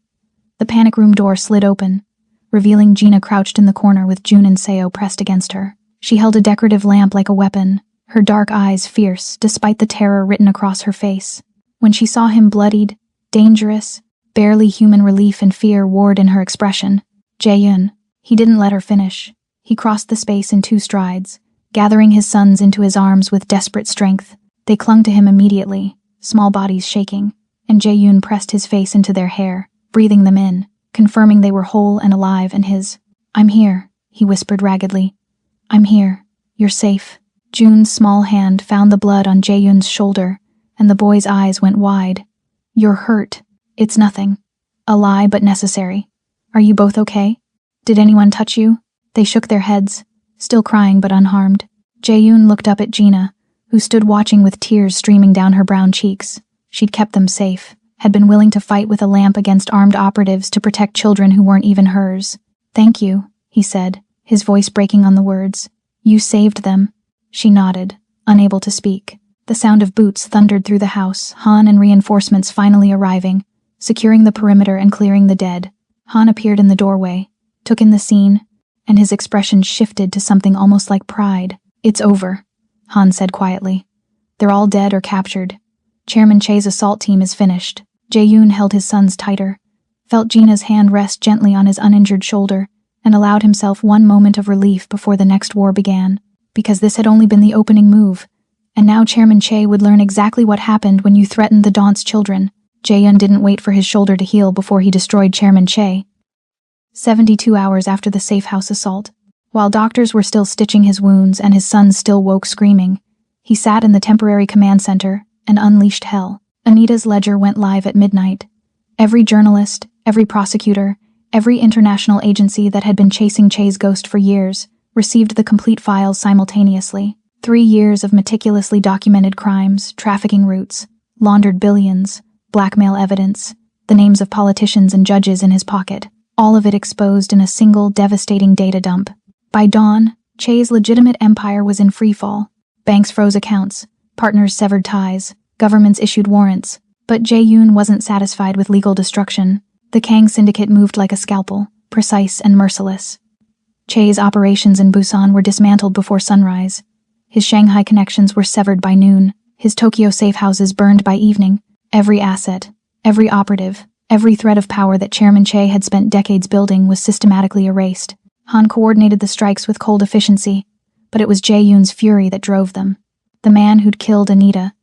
The panic room door slid open, revealing Gina crouched in the corner with Jun and Seo pressed against her. She held a decorative lamp like a weapon, her dark eyes fierce despite the terror written across her face. When she saw him bloodied, dangerous, barely human, relief and fear warred in her expression. Jae-yoon. He didn't let her finish. He crossed the space in 2 strides, gathering his sons into his arms with desperate strength. They clung to him immediately, small bodies shaking, and Jae-yoon pressed his face into their hair, breathing them in, confirming they were whole and alive, and his, "I'm here," he whispered raggedly. "I'm here. You're safe." Jun's small hand found the blood on Jae-yoon's shoulder, and the boy's eyes went wide. "You're hurt. It's nothing. A lie, but necessary. Are you both okay? Did anyone touch you?" They shook their heads, still crying but unharmed. Jae-yoon looked up at Gina, who stood watching with tears streaming down her brown cheeks. She'd kept them safe, had been willing to fight with a lamp against armed operatives to protect children who weren't even hers. "Thank you," he said, his voice breaking on the words. "You saved them." She nodded, unable to speak. The sound of boots thundered through the house, Han and reinforcements finally arriving, securing the perimeter and clearing the dead. Han appeared in the doorway, took in the scene, and his expression shifted to something almost like pride. "It's over," Han said quietly. "They're all dead or captured. Chairman Che's assault team is finished." Jae-yoon held his sons tighter, felt Gina's hand rest gently on his uninjured shoulder, and allowed himself one moment of relief before the next war began, because this had only been the opening move, and now Chairman Che would learn exactly what happened when you threatened the Daunt's children. Jae-yoon didn't wait for his shoulder to heal before he destroyed Chairman Che. 72 hours after the safe house assault, while doctors were still stitching his wounds and his sons still woke screaming, he sat in the temporary command center and unleashed hell. Anita's ledger went live at midnight. Every journalist, every prosecutor, every international agency that had been chasing Che's ghost for years received the complete files simultaneously. 3 years of meticulously documented crimes, trafficking routes, laundered billions, blackmail evidence, the names of politicians and judges in his pocket, all of it exposed in a single devastating data dump. By dawn, Che's legitimate empire was in freefall. Banks froze accounts, partners severed ties, governments issued warrants, but Jae-yoon wasn't satisfied with legal destruction. The Kang syndicate moved like a scalpel, precise and merciless. Che's operations in Busan were dismantled before sunrise. His Shanghai connections were severed by noon, his Tokyo safe houses burned by evening. Every asset, every operative, every thread of power that Chairman Che had spent decades building was systematically erased. Han coordinated the strikes with cold efficiency, but it was Jae-yoon's fury that drove them. The man who'd killed Anita,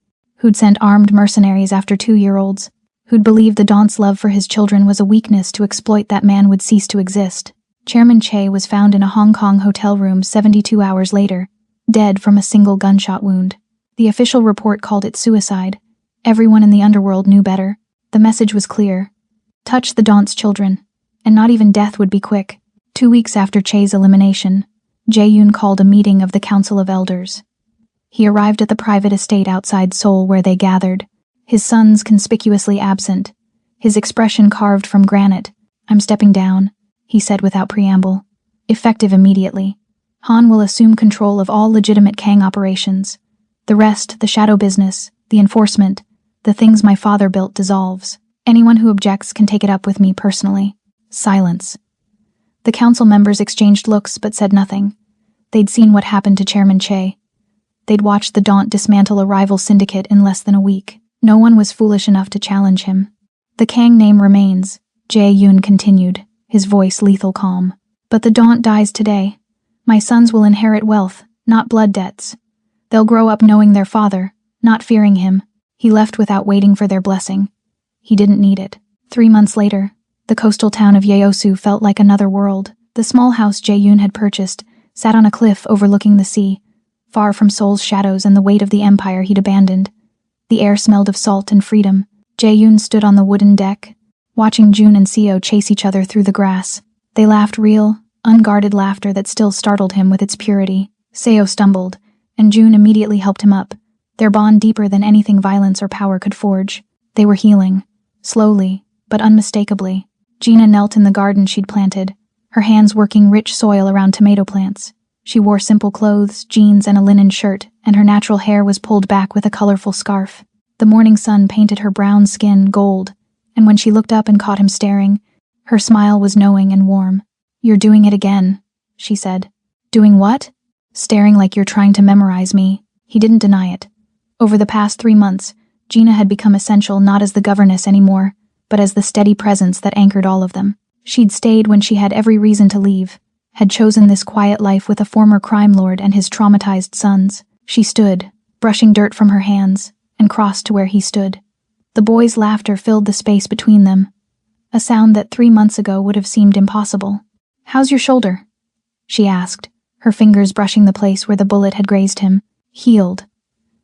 who'd sent armed mercenaries after 2-year-olds, who'd believed the Daunt's love for his children was a weakness to exploit that man would cease to exist. Chairman Che was found in a Hong Kong hotel room 72 hours later, dead from a single gunshot wound. The official report called it suicide. Everyone in the underworld knew better. The message was clear. Touch the Daunt's children, and not even death would be quick. 2 weeks after Che's elimination, Jae-yoon called a meeting of the Council of Elders. He arrived at the private estate outside Seoul where they gathered, his sons conspicuously absent, his expression carved from granite. "I'm stepping down," he said without preamble. Effective immediately. Han will assume control of all legitimate Kang operations. The rest, the shadow business, the enforcement, the things my father built, dissolves. Anyone who objects can take it up with me personally. Silence. The council members exchanged looks but said nothing. They'd seen what happened to Chairman Che. They'd watched the Daunt dismantle a rival syndicate in less than a week. No one was foolish enough to challenge him. "The Kang name remains," Jae-yoon continued, his voice lethal calm. "But the Daunt dies today. My sons will inherit wealth, not blood debts. They'll grow up knowing their father, not fearing him." He left without waiting for their blessing. He didn't need it. 3 months later, the coastal town of Yeosu felt like another world. The small house Jae-yoon had purchased sat on a cliff overlooking the sea, far from Seoul's shadows and the weight of the empire he'd abandoned. The air smelled of salt and freedom. Jae-yoon stood on the wooden deck, watching Jun and Seo chase each other through the grass. They laughed real, unguarded laughter that still startled him with its purity. Seo stumbled, and Jun immediately helped him up, their bond deeper than anything violence or power could forge. They were healing, slowly, but unmistakably. Gina knelt in the garden she'd planted, her hands working rich soil around tomato plants. She wore simple clothes, jeans and a linen shirt, and her natural hair was pulled back with a colorful scarf. The morning sun painted her brown skin gold, and when she looked up and caught him staring, her smile was knowing and warm. "You're doing it again," she said. "Doing what?" "Staring like you're trying to memorize me." He didn't deny it. Over the past 3 months, Gina had become essential not as the governess anymore, but as the steady presence that anchored all of them. She'd stayed when she had every reason to leave, had chosen this quiet life with a former crime lord and his traumatized sons. She stood, brushing dirt from her hands, and crossed to where he stood. The boys' laughter filled the space between them, a sound that 3 months ago would have seemed impossible. "How's your shoulder?" she asked, her fingers brushing the place where the bullet had grazed him. Healed.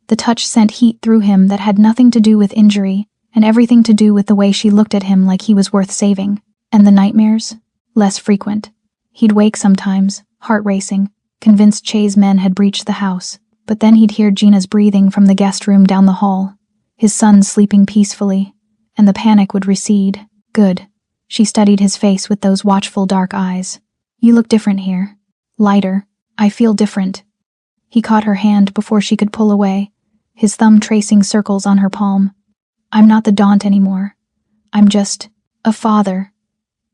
The touch sent heat through him that had nothing to do with injury, and everything to do with the way she looked at him like he was worth saving. And the nightmares? Less frequent. He'd wake sometimes, heart racing, convinced Che's men had breached the house, but then he'd hear Gina's breathing from the guest room down the hall, his sons sleeping peacefully, and the panic would recede. Good. She studied his face with those watchful dark eyes. "You look different here. Lighter. I feel different." He caught her hand before she could pull away, his thumb tracing circles on her palm. "I'm not the Daunt anymore. I'm just a father.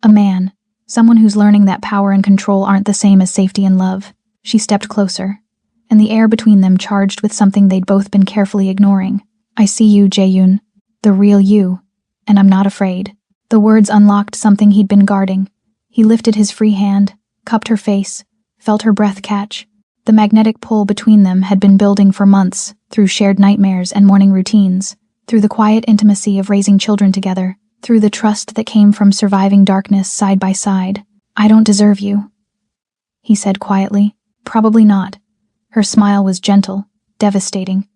A man. Someone who's learning that power and control aren't the same as safety and love." She stepped closer, and the air between them charged with something they'd both been carefully ignoring. "I see you, Jae-yoon. The real you. And I'm not afraid." The words unlocked something he'd been guarding. He lifted his free hand, cupped her face, felt her breath catch. The magnetic pull between them had been building for months, through shared nightmares and morning routines, through the quiet intimacy of raising children together, through the trust that came from surviving darkness side by side. "I don't deserve you," he said quietly. "Probably not." Her smile was gentle, devastating.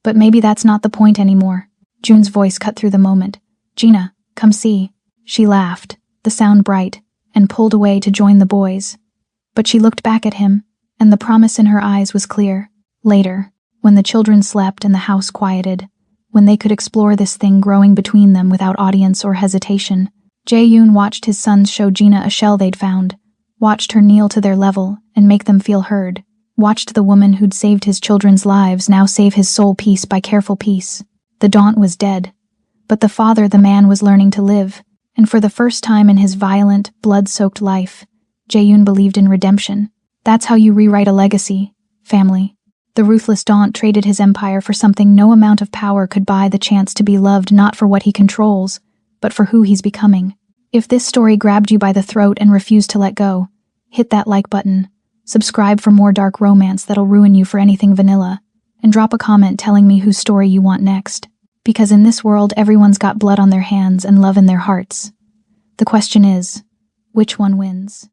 "But maybe that's not the point anymore." Jun's voice cut through the moment. "Gina, come see." She laughed, the sound bright, and pulled away to join the boys. But she looked back at him, and the promise in her eyes was clear. Later, when the children slept and the house quieted, when they could explore this thing growing between them without audience or hesitation, Jae-yoon watched his sons show Gina a shell they'd found, watched her kneel to their level and make them feel heard, watched the woman who'd saved his children's lives now save his soul piece by careful piece. The Daunt was dead, but the father the man was learning to live, and for the first time in his violent, blood-soaked life, Jae-yoon believed in redemption. That's how you rewrite a legacy, family. The ruthless Daunt traded his empire for something no amount of power could buy: the chance to be loved not for what he controls, but for who he's becoming. If this story grabbed you by the throat and refused to let go, hit that like button, subscribe for more dark romance that'll ruin you for anything vanilla, and drop a comment telling me whose story you want next. Because in this world, everyone's got blood on their hands and love in their hearts. The question is, which one wins?